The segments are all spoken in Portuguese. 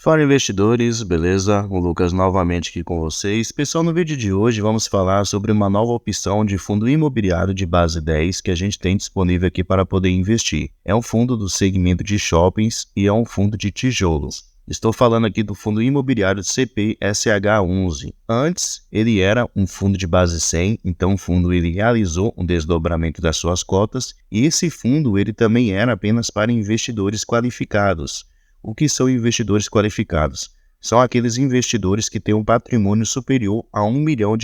Fala investidores, beleza? O Lucas novamente aqui com vocês. Pessoal, no vídeo de hoje vamos falar sobre uma nova opção de fundo imobiliário de base 10 que a gente tem disponível aqui para poder investir. É um fundo do segmento de shoppings e é um fundo de tijolos. Estou falando aqui do fundo imobiliário CPSH11. Antes, ele era um fundo de base 100, então o fundo ele realizou um desdobramento das suas cotas e esse fundo ele também era apenas para investidores qualificados. O que são investidores qualificados? São aqueles investidores que têm um patrimônio superior a R$ 1 milhão.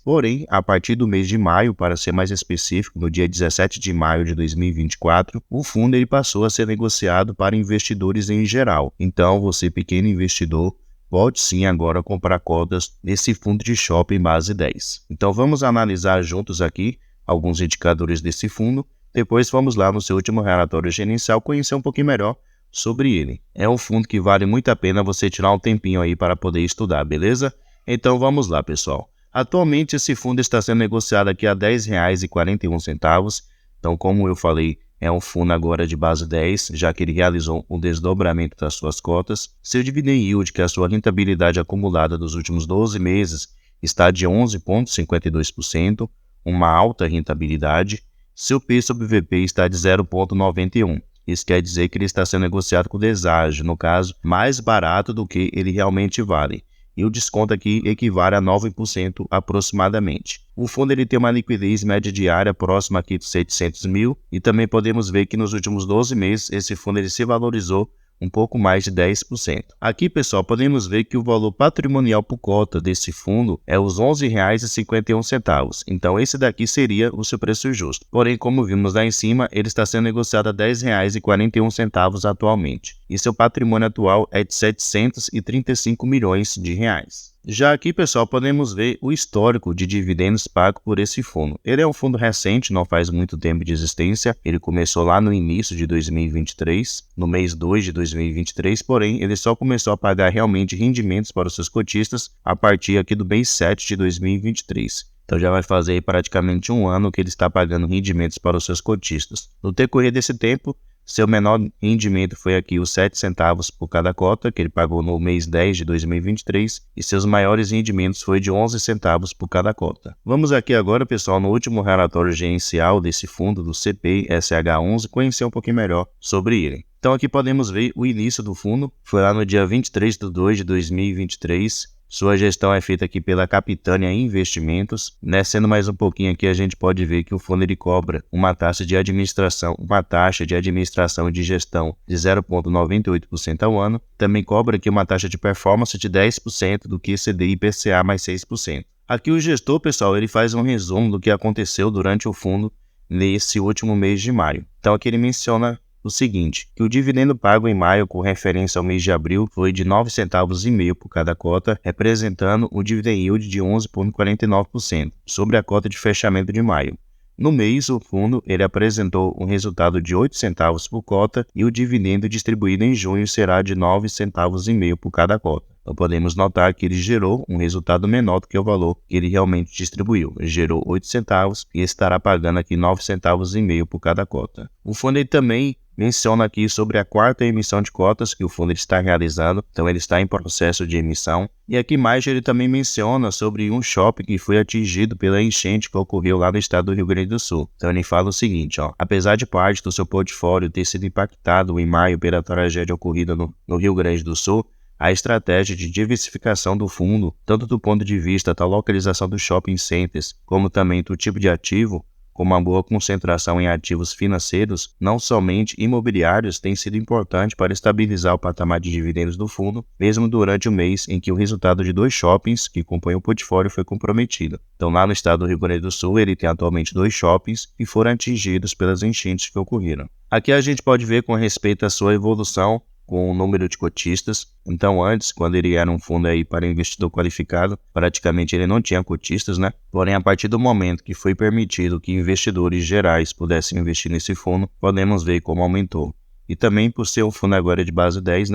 Porém, a partir do mês de maio, para ser mais específico, no dia 17 de maio de 2024, o fundo ele passou a ser negociado para investidores em geral. Então, você pequeno investidor, pode sim agora comprar cotas nesse fundo de shopping base 10. Então, vamos analisar juntos aqui alguns indicadores desse fundo. Depois, vamos lá no seu último relatório gerencial conhecer um pouquinho melhor sobre ele. É um fundo que vale muito a pena você tirar um tempinho aí para poder estudar, beleza? Então vamos lá, pessoal. Atualmente esse fundo está sendo negociado aqui a R$ 10,41. Então, como eu falei, é um fundo agora de base 10, já que ele realizou um desdobramento das suas cotas. Seu dividend yield, que é a sua rentabilidade acumulada dos últimos 12 meses, está de 11,52%, uma alta rentabilidade. Seu P sobre VP está de 0,91. Isso quer dizer que ele está sendo negociado com deságio, no caso, mais barato do que ele realmente vale. E o desconto aqui equivale a 9% aproximadamente. O fundo ele tem uma liquidez média diária próxima aqui de 700 mil e também podemos ver que nos últimos 12 meses esse fundo ele se valorizou um pouco mais de 10%. Aqui, pessoal, podemos ver que o valor patrimonial por cota desse fundo é os R$ 11,51. Então, esse daqui seria o seu preço justo. Porém, como vimos lá em cima, ele está sendo negociado a R$ 10,41 atualmente. E seu patrimônio atual é de 735 milhões de reais. Já aqui, pessoal, podemos ver o histórico de dividendos pago por esse fundo. Ele é um fundo recente, não faz muito tempo de existência. Ele começou lá no início de 2023, no mês 2 de 2023, porém, ele só começou a pagar realmente rendimentos para os seus cotistas a partir aqui do mês 7 de 2023. Então já vai fazer aí praticamente um ano que ele está pagando rendimentos para os seus cotistas. No decorrer desse tempo, seu menor rendimento foi aqui os 7 centavos por cada cota, que ele pagou no mês 10 de 2023, e seus maiores rendimentos foi de 11 centavos por cada cota. Vamos aqui agora, pessoal, no último relatório gerencial desse fundo, do CPSH11, conhecer um pouquinho melhor sobre ele. Então aqui podemos ver o início do fundo, foi lá no dia 23 de 2 de 2023, sua gestão é feita aqui pela Capitânia Investimentos. Sendo mais um pouquinho aqui, a gente pode ver que o fundo ele cobra uma taxa de administração e de gestão de 0,98% ao ano. Também cobra aqui uma taxa de performance de 10% do QCD e IPCA mais 6%. Aqui o gestor, pessoal, ele faz um resumo do que aconteceu durante o fundo nesse último mês de maio. Então aqui ele menciona o seguinte, que o dividendo pago em maio com referência ao mês de abril foi de 9,5 centavos por cada cota, representando um dividend yield de 11,49% sobre a cota de fechamento de maio. No mês, o fundo ele apresentou um resultado de 8 centavos por cota e o dividendo distribuído em junho será de 9,5 centavos por cada cota. Então podemos notar que ele gerou um resultado menor do que o valor que ele realmente distribuiu. Ele gerou 8 centavos e estará pagando aqui 9,5 centavos por cada cota. O fundo ele também menciona aqui sobre a quarta emissão de cotas que o fundo está realizando, então ele está em processo de emissão. E aqui mais ele também menciona sobre um shopping que foi atingido pela enchente que ocorreu lá no estado do Rio Grande do Sul. Então ele fala o seguinte, apesar de parte do seu portfólio ter sido impactado em maio pela tragédia ocorrida no Rio Grande do Sul, a estratégia de diversificação do fundo, tanto do ponto de vista da localização dos shopping centers, como também do tipo de ativo, com uma boa concentração em ativos financeiros, não somente imobiliários, tem sido importante para estabilizar o patamar de dividendos do fundo, mesmo durante o mês em que o resultado de 2 shoppings que compõem o portfólio foi comprometido. Então, lá no estado do Rio Grande do Sul, ele tem atualmente 2 shoppings que foram atingidos pelas enchentes que ocorreram. Aqui a gente pode ver com respeito à sua evolução, com o número de cotistas. Então antes, quando ele era um fundo aí para investidor qualificado, praticamente ele não tinha cotistas, Porém, a partir do momento que foi permitido que investidores gerais pudessem investir nesse fundo, podemos ver como aumentou. E também por ser um fundo agora de base 10,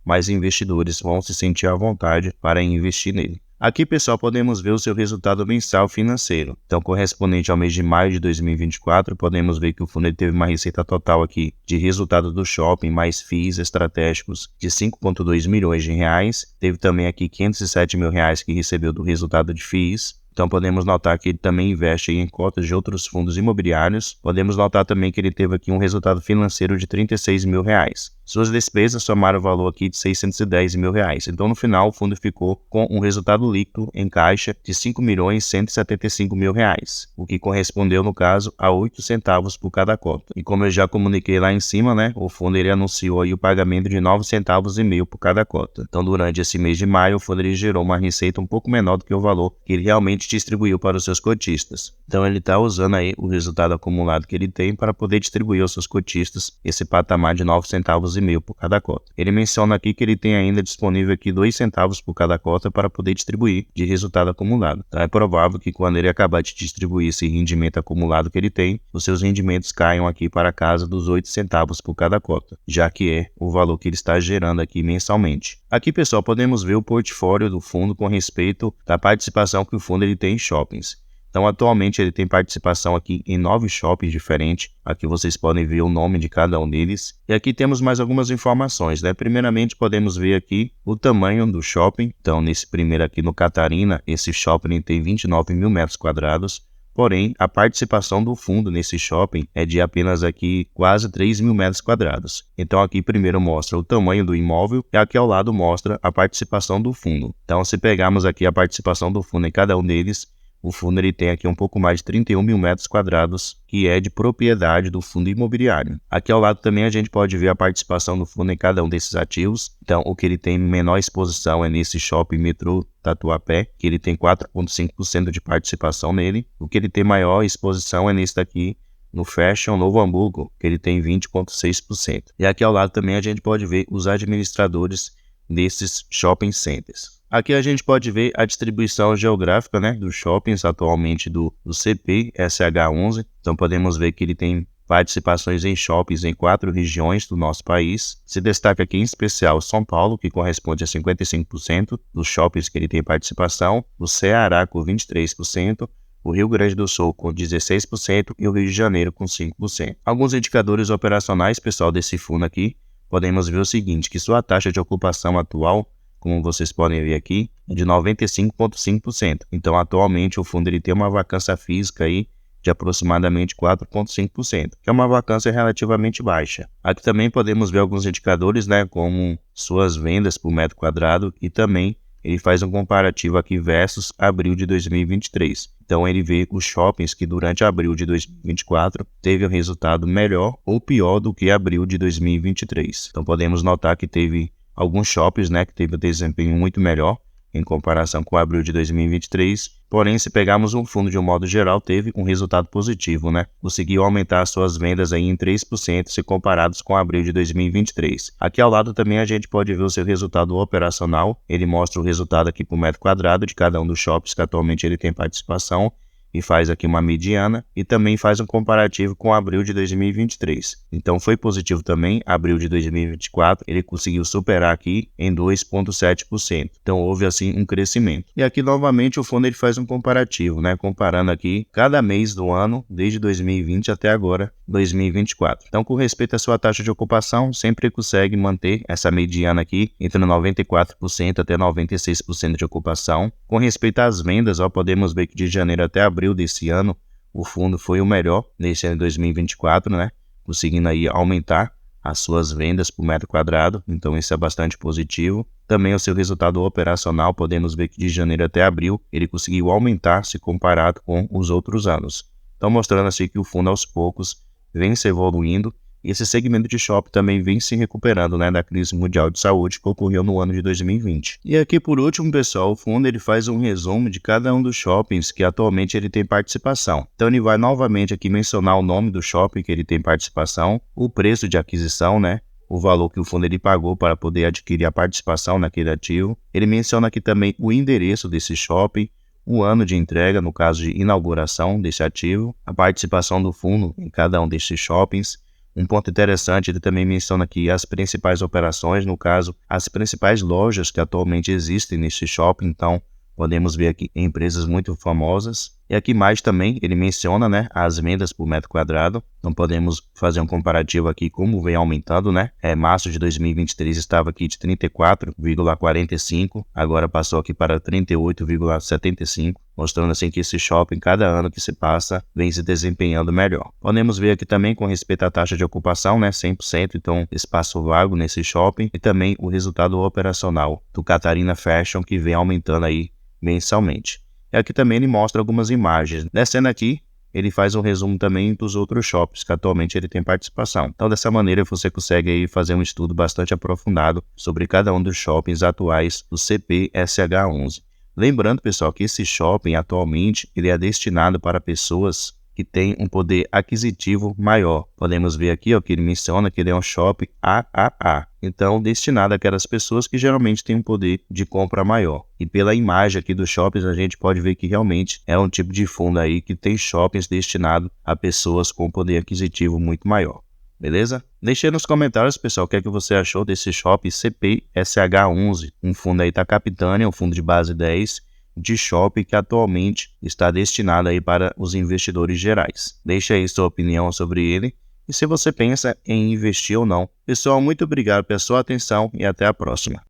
mais investidores vão se sentir à vontade para investir nele. Aqui, pessoal, podemos ver o seu resultado mensal financeiro. Então, correspondente ao mês de maio de 2024, podemos ver que o fundo teve uma receita total aqui de resultado do shopping, mais FIIs estratégicos de 5,2 milhões de reais. Teve também aqui 507 mil reais que recebeu do resultado de FIIs. Então, podemos notar que ele também investe em cotas de outros fundos imobiliários. Podemos notar também que ele teve aqui um resultado financeiro de 36 mil reais. Suas despesas somaram o valor aqui de 610 mil reais. Então, no final, o fundo ficou com um resultado líquido em caixa de 5.175 mil reais, o que correspondeu, no caso, a 8 centavos por cada cota. E como eu já comuniquei lá em cima, né, o fundo ele anunciou aí o pagamento de 9 centavos e meio por cada cota. Então, durante esse mês de maio, o fundo ele gerou uma receita um pouco menor do que o valor que ele realmente distribuiu para os seus cotistas. Então, ele está usando aí o resultado acumulado que ele tem para poder distribuir aos seus cotistas esse patamar de 9 centavos e meio por cada cota. Ele menciona aqui que ele tem ainda disponível aqui 2 centavos por cada cota para poder distribuir de resultado acumulado. Então é provável que quando ele acabar de distribuir esse rendimento acumulado que ele tem, os seus rendimentos caiam aqui para a casa dos 8 centavos por cada cota, já que é o valor que ele está gerando aqui mensalmente. Aqui, pessoal, podemos ver o portfólio do fundo com respeito à participação que o fundo ele tem em shoppings. Então, atualmente, ele tem participação aqui em 9 shoppings diferentes. Aqui vocês podem ver o nome de cada um deles. E aqui temos mais algumas informações, né? Primeiramente, podemos ver aqui o tamanho do shopping. Então, nesse primeiro aqui no Catarina, esse shopping tem 29 mil metros quadrados. Porém, a participação do fundo nesse shopping é de apenas aqui quase 3 mil metros quadrados. Então, aqui primeiro mostra o tamanho do imóvel e aqui ao lado mostra a participação do fundo. Então, se pegarmos aqui a participação do fundo em cada um deles, o fundo ele tem aqui um pouco mais de 31 mil metros quadrados, que é de propriedade do fundo imobiliário. Aqui ao lado também a gente pode ver a participação do fundo em cada um desses ativos. Então, o que ele tem menor exposição é nesse shopping Metrô Tatuapé, que ele tem 4,5% de participação nele. O que ele tem maior exposição é nesse daqui, no Fashion Novo Hamburgo, que ele tem 20,6%. E aqui ao lado também a gente pode ver os administradores desses shopping centers. Aqui a gente pode ver a distribuição geográfica, né, dos shoppings atualmente do CP SH11. Então podemos ver que ele tem participações em shoppings em 4 regiões do nosso país. Se destaca aqui em especial São Paulo, que corresponde a 55% dos shoppings que ele tem participação, o Ceará com 23%, o Rio Grande do Sul com 16% e o Rio de Janeiro com 5%. Alguns indicadores operacionais, pessoal, desse fundo aqui, podemos ver o seguinte, que sua taxa de ocupação atual, como vocês podem ver aqui, é de 95,5%. Então, atualmente, o fundo ele tem uma vacância física aí de aproximadamente 4,5%, que é uma vacância relativamente baixa. Aqui também podemos ver alguns indicadores, né, como suas vendas por metro quadrado e também ele faz um comparativo aqui versus abril de 2023. Então, ele vê os shoppings que durante abril de 2024 teve um resultado melhor ou pior do que abril de 2023. Então, podemos notar que teve alguns shoppings, né, que teve um desempenho muito melhor em comparação com abril de 2023. Porém, se pegarmos um fundo de um modo geral, teve um resultado positivo, né? Conseguiu aumentar suas vendas aí em 3% se comparados com abril de 2023. Aqui ao lado também a gente pode ver o seu resultado operacional. Ele mostra o resultado aqui por metro quadrado de cada um dos shoppings que atualmente ele tem participação e faz aqui uma mediana e também faz um comparativo com abril de 2023. Então foi positivo também, abril de 2024, ele conseguiu superar aqui em 2,7%. Então houve assim um crescimento. E aqui novamente o fundo ele faz um comparativo, né, comparando aqui cada mês do ano, desde 2020 até agora, 2024. Então com respeito à sua taxa de ocupação, sempre consegue manter essa mediana aqui entre 94% até 96% de ocupação. Com respeito às vendas, podemos ver que de janeiro até abril desse ano, o fundo foi o melhor nesse ano de 2024, né? Conseguindo aí aumentar as suas vendas por metro quadrado, então isso é bastante positivo. Também o seu resultado operacional, podemos ver que de janeiro até abril, ele conseguiu aumentar se comparado com os outros anos. Então mostrando assim que o fundo aos poucos vem se evoluindo. E esse segmento de shopping também vem se recuperando, né, da crise mundial de saúde que ocorreu no ano de 2020. E aqui por último, pessoal, o fundo ele faz um resumo de cada um dos shoppings que atualmente ele tem participação. Então ele vai novamente aqui mencionar o nome do shopping que ele tem participação, o preço de aquisição, né, o valor que o fundo ele pagou para poder adquirir a participação naquele ativo. Ele menciona aqui também o endereço desse shopping, o ano de entrega, no caso de inauguração desse ativo, a participação do fundo em cada um desses shoppings. Um ponto interessante, ele também menciona aqui as principais operações, no caso, as principais lojas que atualmente existem nesse shopping. Então, Podemos ver aqui empresas muito famosas. E aqui mais também ele menciona, né, as vendas por metro quadrado. Então podemos fazer um comparativo aqui como vem aumentando, né? Março de 2023 estava aqui de 34,45, agora passou aqui para 38,75, mostrando assim que esse shopping, cada ano que se passa, vem se desempenhando melhor. Podemos ver aqui também com respeito à taxa de ocupação, né, 100%, então espaço vago nesse shopping, e também o resultado operacional do Catarina Fashion, que vem aumentando aí mensalmente. E aqui também ele mostra algumas imagens. Descendo aqui, ele faz um resumo também dos outros shoppings que atualmente ele tem participação. Então, dessa maneira, você consegue aí fazer um estudo bastante aprofundado sobre cada um dos shoppings atuais do CPSH11. Lembrando, pessoal, que esse shopping atualmente ele é destinado para pessoas que têm um poder aquisitivo maior. Podemos ver aqui ó, que ele menciona que ele é um shopping AAA. Então, destinado àquelas pessoas que geralmente têm um poder de compra maior. E pela imagem aqui dos shoppings, a gente pode ver que realmente é um tipo de fundo aí que tem shoppings destinados a pessoas com poder aquisitivo muito maior. Beleza? Deixe aí nos comentários, pessoal, o que é que você achou desse shopping CPSH11. Um fundo aí da Capitânia, um fundo de base 10, de shopping que atualmente está destinado aí para os investidores gerais. Deixe aí sua opinião sobre ele e se você pensa em investir ou não. Pessoal, muito obrigado pela sua atenção e até a próxima.